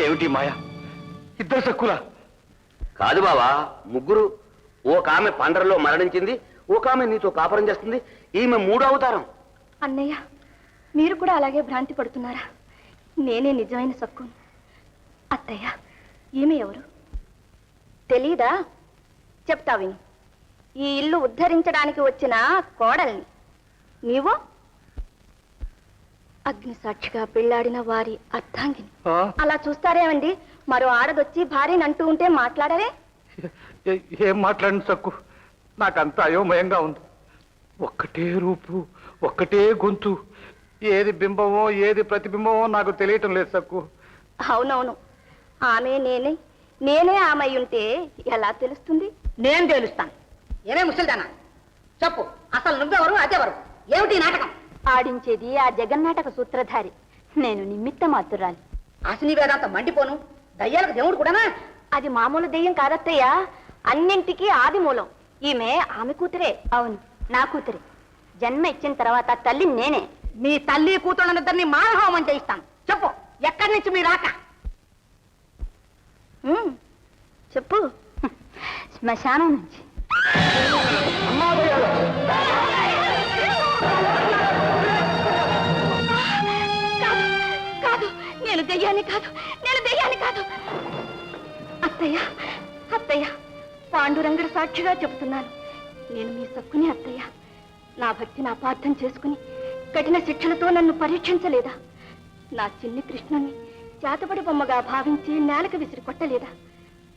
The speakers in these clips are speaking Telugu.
ఏమిటి మాయా? ఇద్దరు సక్కులా? కాదు బావా, ముగ్గురు. ఒక ఆమె పండరలో మరణించింది, ఒక ఆమె నీతో కాపురం చేస్తుంది. ఈమె మూడో అవతారం. అన్నయ్య, మీరు కూడా అలాగే భ్రాంతి పడుతున్నారా? నేనే నిజమైన సక్కును. అత్తయ్య, ఈమె ఎవరు తెలీదా? చెప్తా విను. ఈ ఇల్లు ఉద్ధరించడానికి వచ్చిన కోడల్ని. నీవు అగ్ని సాక్షిగా పెళ్లాడిన వారి అర్థాంగిని. అలా చూస్తారేమండి? మరో ఆడదొచ్చి భార్యని అంటూ ఉంటే మాట్లాడరే? ఏం మాట్లాడిన సక్కు? నాకంతా అయోమయంగా ఉంది. ఒక్కటే రూపు, ఒక్కటే గొంతు. ఏది బింబమో ఏది ప్రతిబింబమో నాకు తెలియటం లేదు సక్కు. అవునవును, ఆమె నేనే, నేనే ఆమె ఉంటే ఎలా తెలుస్తుంది? నేను తెలుస్తాను. ఏమే ముసలిదానా, చెప్పు, అసలు నువ్వెవరు, అదెవరు, ఏమిటి నాటకం? ఆడించేది ఆ జగన్నాటక సూత్రధారి, నేను నిమిత్త మాత్రురాలి. ఆశని వేదాంత మండిపోను. దయ్యాలకు దేవుడు కూడానా? అది మామూలు దెయ్యం కాదత్తయ్య, అన్నింటికీ ఆది మూలం. ఈమె ఆమె కూతురే. అవును, నా కూతురే. జన్మ ఇచ్చిన తర్వాత తల్లి నేనే. మీ తల్లి కూతుళ్ళనిద్దరిని మానహోమం చేయిస్తాను. చెప్పు, ఎక్కడి నుంచి మీ రాక? చెప్పు. శ్మశానం నుంచి. కాదు, నేను దెయ్యాన్ని కాదు, నేను దెయ్యాన్ని కాదు. అత్తయ్య, అత్తయ్య, పాండురంగడు సాక్షిగా చెబుతున్నాను, నేను మీ సక్కుని అత్తయ్య. నా భక్తిని అపార్థం చేసుకుని కఠిన శిక్షలతో నన్ను పరీక్షించలేదా? నా చిన్ని కృష్ణుణ్ణి చేతబడి బొమ్మగా భావించి నేలకు విసిరి కొట్టలేదా?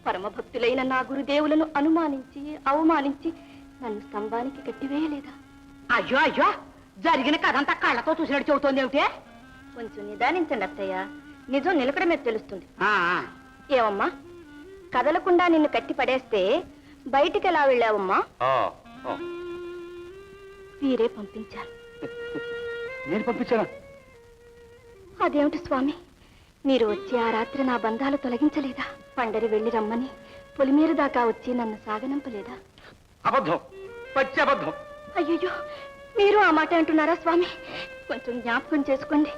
పరమభక్తులైన నా గురుదేవులను అనుమానించి అవమానించి నన్ను స్తంభానికి కట్టివేయలేదా? అయ్యో అయ్యో, జరిగిన కథంతా కళ్ళతో చూసినట్టు చెబుతోంది ఏమిటే? కొంచెం నిదానించండి అత్తయ్య, నిజం నిలకడమే తెలుస్తుంది. ఏమమ్మా, కదలకుండా నిన్ను కట్టి పడేస్తే బయటికి ఎలా వెళ్ళావమ్మా? వీరే పంపించారు. నేను పంపించానా? అదేమిటి స్వామి, మీరు వచ్చి ఆ రాత్రి నా బంధాలు తొలగించలేదా? పండరి వెళ్ళి రమ్మని పొలిమేరు దాకా వచ్చి నన్ను సాగనంపలేదా? అబద్ధం, పచ్చి అబద్ధం. అయ్యో, మీరు ఆ మాట అంటున్నారా స్వామి? కొంచెం జ్ఞాపకం చేసుకోండి.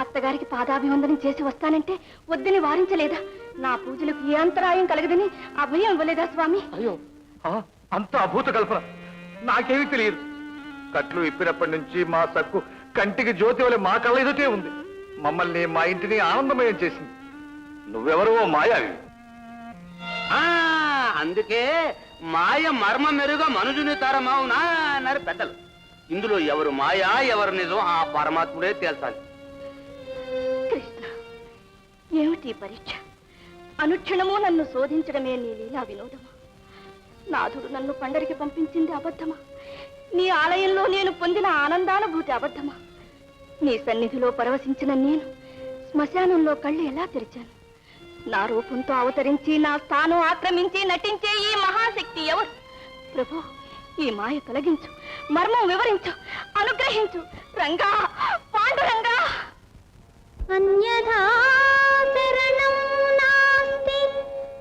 అత్తగారికి పాదాభివందనం చేసి వస్తానంటే వద్దని వారించలేదా? నా పూజలకు ఏ అంతరాయం కలగదని అభయం ఇవ్వలేదా స్వామి? అయ్యో, అంత అభూత కల్పన. నాకేమీ తెలియదు. కట్లు ఇప్పినప్పటి నుంచి మా సక్కు కంటికి జ్యోతి వలె మా కళ్ళ ఎదుటే ఉంది. మమ్మల్ని, మా ఇంటిని ఆనందమయం చేసింది. నువ్వెవరో మాయావి. అందుకే మాయ మర్మ మెరుగా మనుజుని తరమవునా అన్నారు పెద్దలు. ఇందులో ఎవరు మాయా ఎవరు నిజం ఆ పరమాత్ముడే తేల్చాలి. కృష్ణ, ఏమిటి పరీక్ష? అనుక్షణము నన్ను శోధించడమే నీ లీలా వినోదమా? నాథుడు నన్ను పండరికి పంపించింది అబద్ధమా? నీ ఆలయంలో నేను పొందిన ఆనందానుభూతి అబద్ధమా? నీ సన్నిధిలో పరవశించిన నేను శ్మశానంలో కళ్ళు ఎలా తెరిచాను? నా రూపంతో అవతరించి నా స్థానం ఆక్రమించి నటించే ఈ మహాశక్తి ఎవరు? ప్రభు, ఈ మాయ తొలగించు, మర్మం వివరించు, అనుగ్రహించు. రంగా, పాండురంగా. అన్యథా శరణం నాస్తి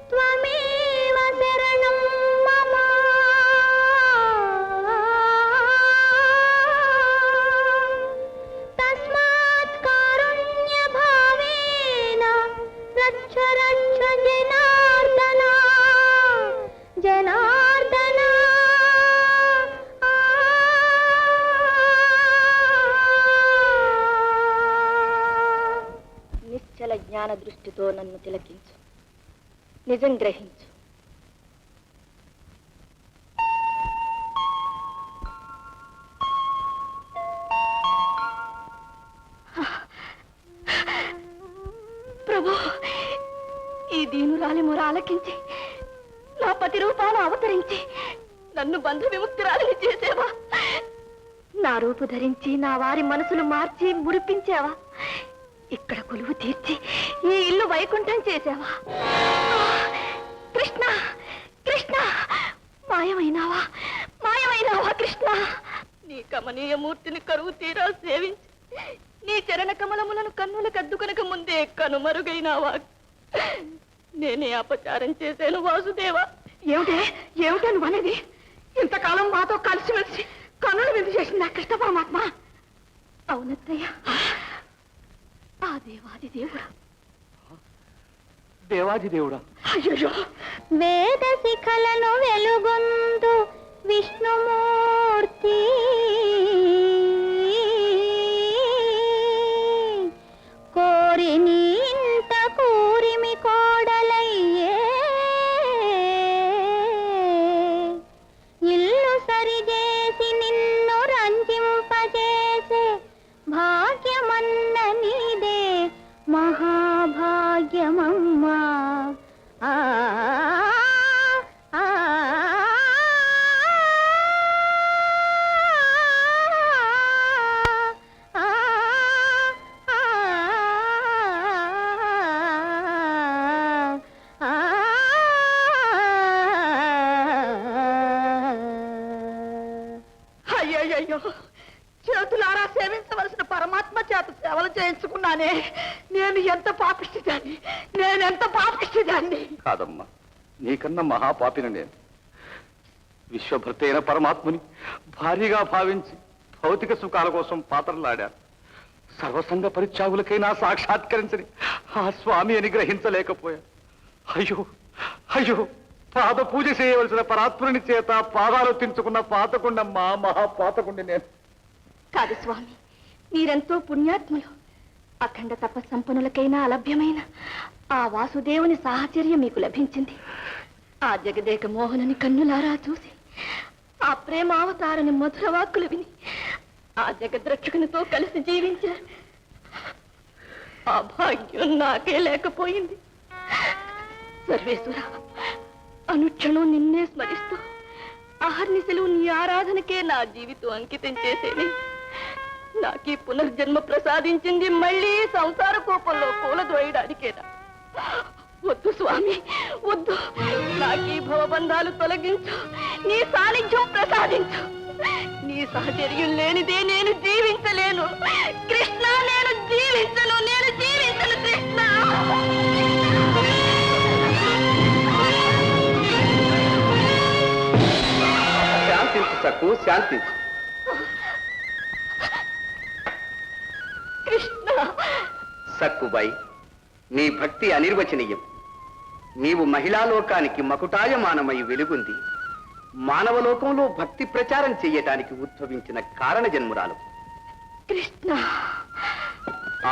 త్వమేవ శరణం మమ. తస్మాత్ కారుణ్య భావేన రక్ష రక్ష జనార్దన, జనార్దన. నిశ్చల జ్ఞాన దృష్టితో నన్ను తిలకించు, నిజం గ్రహించు. ప్రభు, ఈ దీనురాలి మొర ఆలకించి నా పతి రూపాన అవతరించి నన్ను బంధు విముక్తురాలిని చేసేవా? నా రూపు ధరించి నా వారి మనసులు మార్చి మురిపించావా? ఇక్కడ కొలువు తీర్చి ఈ ఇల్లు వైకుంఠం చేసావా? కృష్ణ, కృష్ణ, మాయమైనావా, మాయమైనావా కృష్ణ? నీ కమనీయ మూర్తిని కరువు తీరా సేవించి నీ చరణ కమలములను కన్నులకు అద్దుకొనక ముందే కనుమరుగైనావా? నేనే అపచారం చేశాను వాసుదేవా. ఏమిటే, ఏమిటే నువ్వు అనేది? ఇంతకాలం మాతో కలిసిమెలిసి కన్నులు విందు చేసింది ఆ కృష్ణ పరమాత్మ. అవునత్తయ్య, ఆ దేవాది దేవుడు. దేవాదిదేవుడా! అయ్యో, వేద శిఖలను వెలుగొందు విష్ణుమూర్తి కోరి నీ ఇంట కూరిమి కోడలయ్యే ఇల్లు సరిచేసి నిన్ను రంజింపజేసే భాగ్యమన్న నీదే మహాభాగ్యమమ్మా. ఆ ఆ అయ్యయ్యో, చేతులారా సేవించవలసిన పరమాత్మ చేత సేవలు చేయించుకున్నానే. నేను ఎంత పాపిష్టిదాన్ని, నేనెంత పాపిష్టిదాన్ని. కాదమ్మా, నీకన్నా మహాపాపిని నేను. విశ్వభర్త అయిన పరమాత్ముని భారీగా భావించి భౌతిక సుఖాల కోసం పాత్రలాడాను. సర్వసంగ పరిత్యాగులకైనా సాక్షాత్కరించని ఆ స్వామి అని గ్రహించలేకపోయా. అయ్యో అయ్యో, పాద పూజ చేయవలసిన పరాత్ముని చేత పాదాలు తించుకున్న పాతకుండమ్మా, మహాపాతకుండి నేను. కాదు స్వామి, మీరెంతో పుణ్యాత్ములు. అఖండ తపస్సంపన్నులకైనా అలభ్యమైన ఆ వాసుదేవుని సాహచర్యం మీకు లభించింది. ఆ జగదేక మోహనుని కన్నులారా చూసి, ఆ ప్రేమావతారుని మధుర వాక్కులు విని ఆ జగద్రక్షకునితో కలిసి జీవించారు. ఆ భాగ్యం నాకే లేకపోయింది. సర్వేశ్వర, అనుక్షణం నిన్నే స్మరిస్తూ అహర్నిశలు నీ ఆరాధనకే నా జీవితం అంకితం చేసేది. నాకీ పునర్జన్మ ప్రసాదించింది మళ్ళీ సంసార కోపంలో కూలదోయడానికేనా? వద్దు స్వామి, వద్దు. నాకీ భవబంధాలు తొలగించు, నీ సాన్నిధ్యం ప్రసాదించు. నీ సహచర్యం లేనిదే నేను జీవించలేను కృష్ణ, నేను జీవించను, నేను జీవించను కృష్ణ. శాంతించు సక్కు, శాంతించు. కృష్ణ, సక్కుబాయి, నీ భక్తి అనిర్వచనీయం. నీవు మహిళా లోకానికి మకుటాయమానమై వెలుగుంది. మానవలోకంలో భక్తి ప్రచారం చెయ్యటానికి ఉద్భవించిన కారణ జన్మురాలు. కృష్ణ,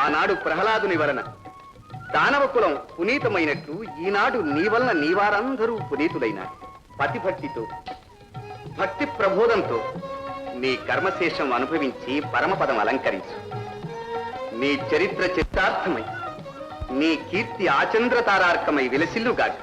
ఆనాడు ప్రహ్లాదుని వలన దానవ కులం పునీతమైనట్లు ఈనాడు నీ వలన నీవారందరూ పునీతులైనారు. పతిభక్తితో, భక్తి ప్రబోధంతో నీ కర్మశేషం అనుభవించి పరమపదం అలంకరించు. నీ చరిత్ర చిత్తార్థమై, నీ కీర్తి ఆచంద్రతారార్కమై విలసిల్లుగాక.